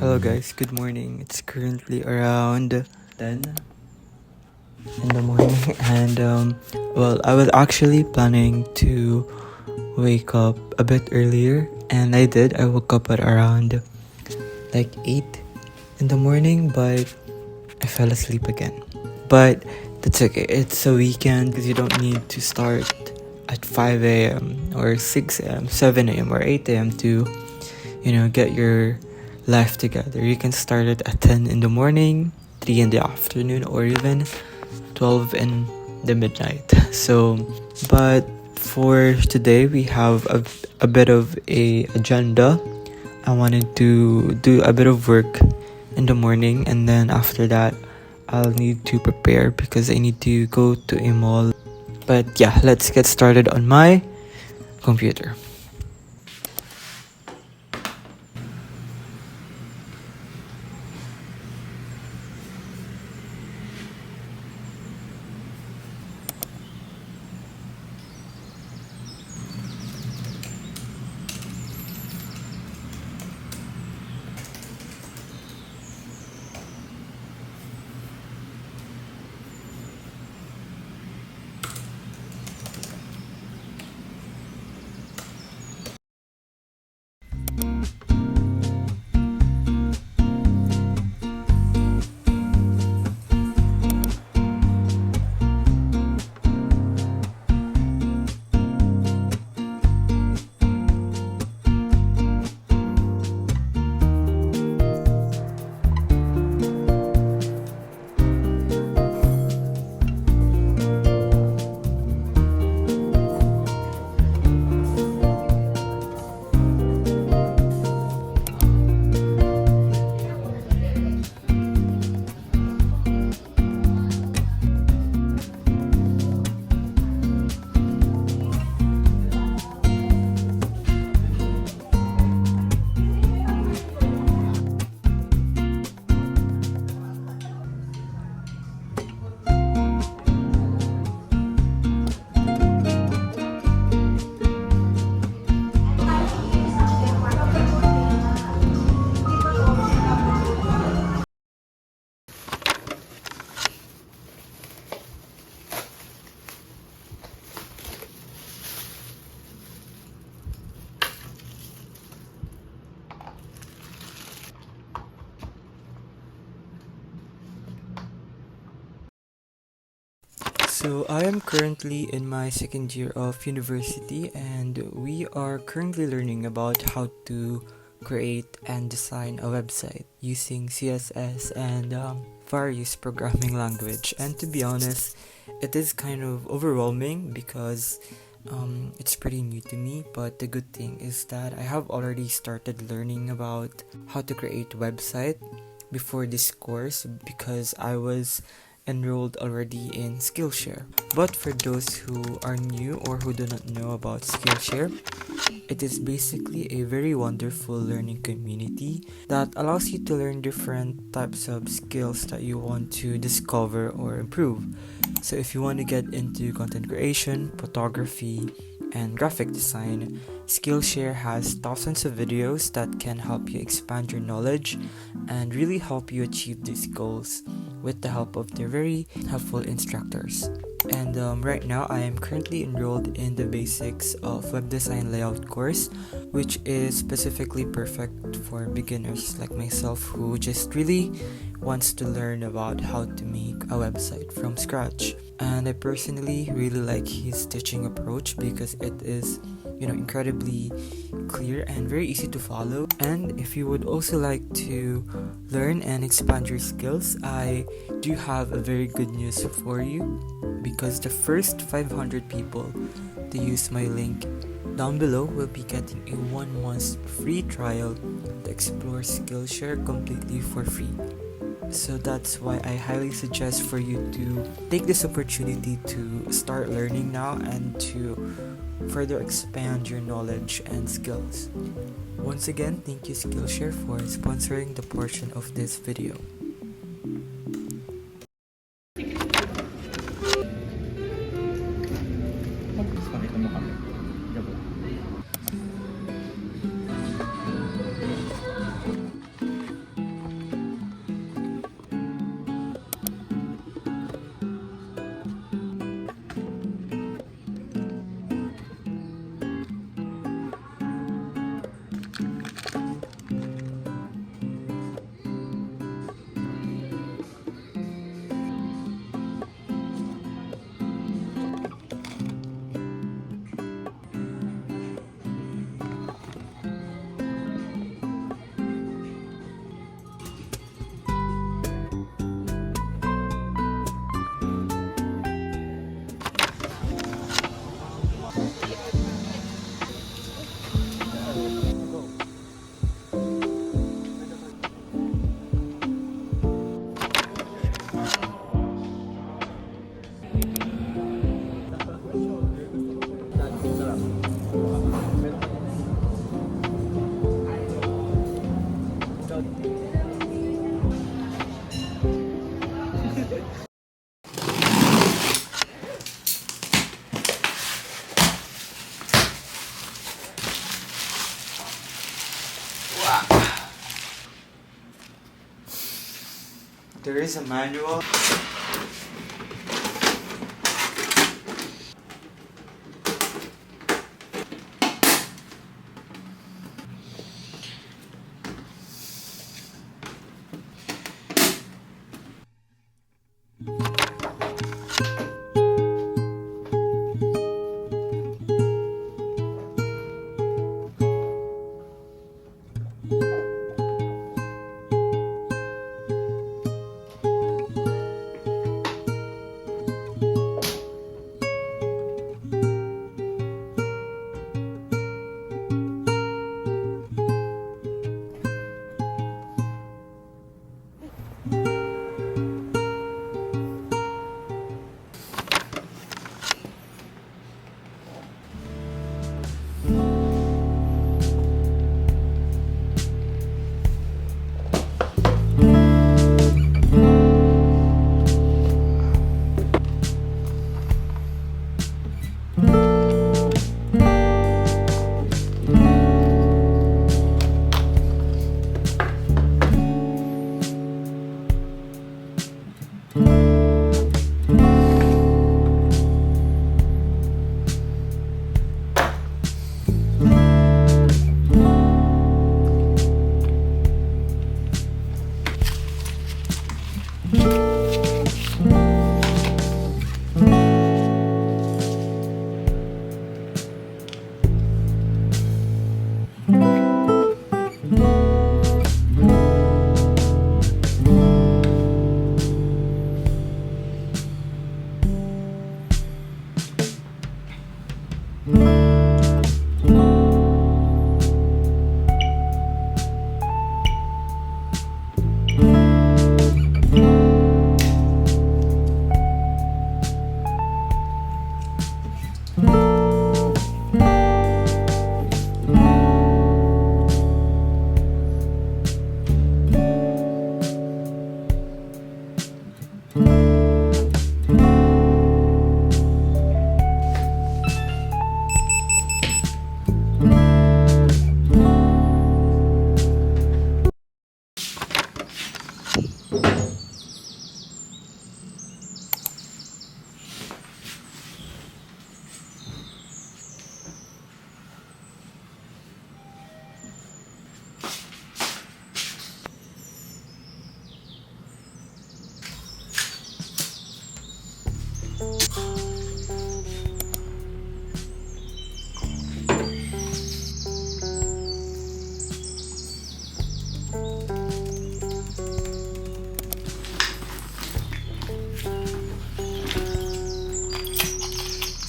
Hello guys, good morning. It's currently around 10 in the morning and I was actually planning to wake up a bit earlier and I did. I woke up at around like 8 in the morning, but I fell asleep again. But that's okay. It's a weekend because you don't need to start at 5 a.m. or 6 a.m., 7 a.m. or 8 a.m. to get your life together. You can start it at 10 in the morning, 3 in the afternoon, or even 12 in the midnight. But for today, we have a bit of a agenda. I wanted to do a bit of work in the morning, and then after that, I'll need to prepare because I need to go to a mall. But yeah, let's get started on my computer. So I am currently in my second year of university and we are currently learning about how to create and design a website using CSS and various programming language. And to be honest, it is kind of overwhelming because it's pretty new to me, but the good thing is that I have already started learning about how to create website before this course because I was enrolled already in Skillshare. But for those who are new or who do not know about Skillshare, it is basically a very wonderful learning community that allows you to learn different types of skills that you want to discover or improve. So if you want to get into content creation, photography, and graphic design, Skillshare has thousands of videos that can help you expand your knowledge and really help you achieve these goals with the help of their very helpful instructors. And right now, I am currently enrolled in the basics of web design layout course, which is specifically perfect for beginners like myself who just really wants to learn about how to make a website from scratch. And I personally really like his teaching approach because it is incredibly clear and very easy to follow. And if you would also like to learn and expand your skills, I do have a very good news for you because the first 500 people to use my link down below will be getting a 1 month free trial to explore Skillshare completely for free. So that's why I highly suggest for you to take this opportunity to start learning now and to further expand your knowledge and skills. Once again, thank you Skillshare for sponsoring the portion of this video. there is a manual.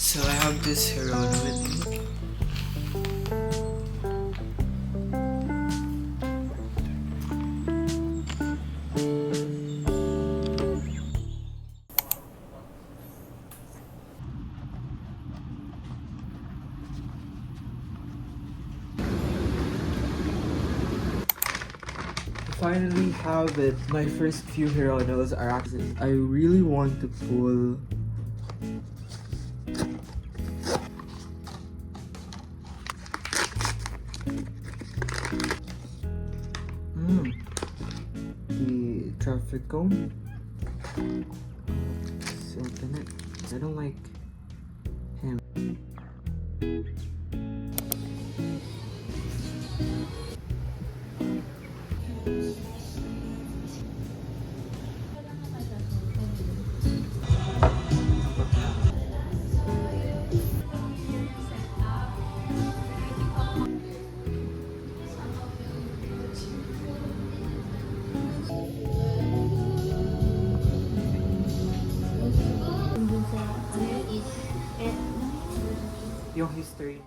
So I have this Hirono with me. Finally have it. My first few Hironos are actually. I really want to pull. The traffic cone. Let's open it. I don't like him. Yung history.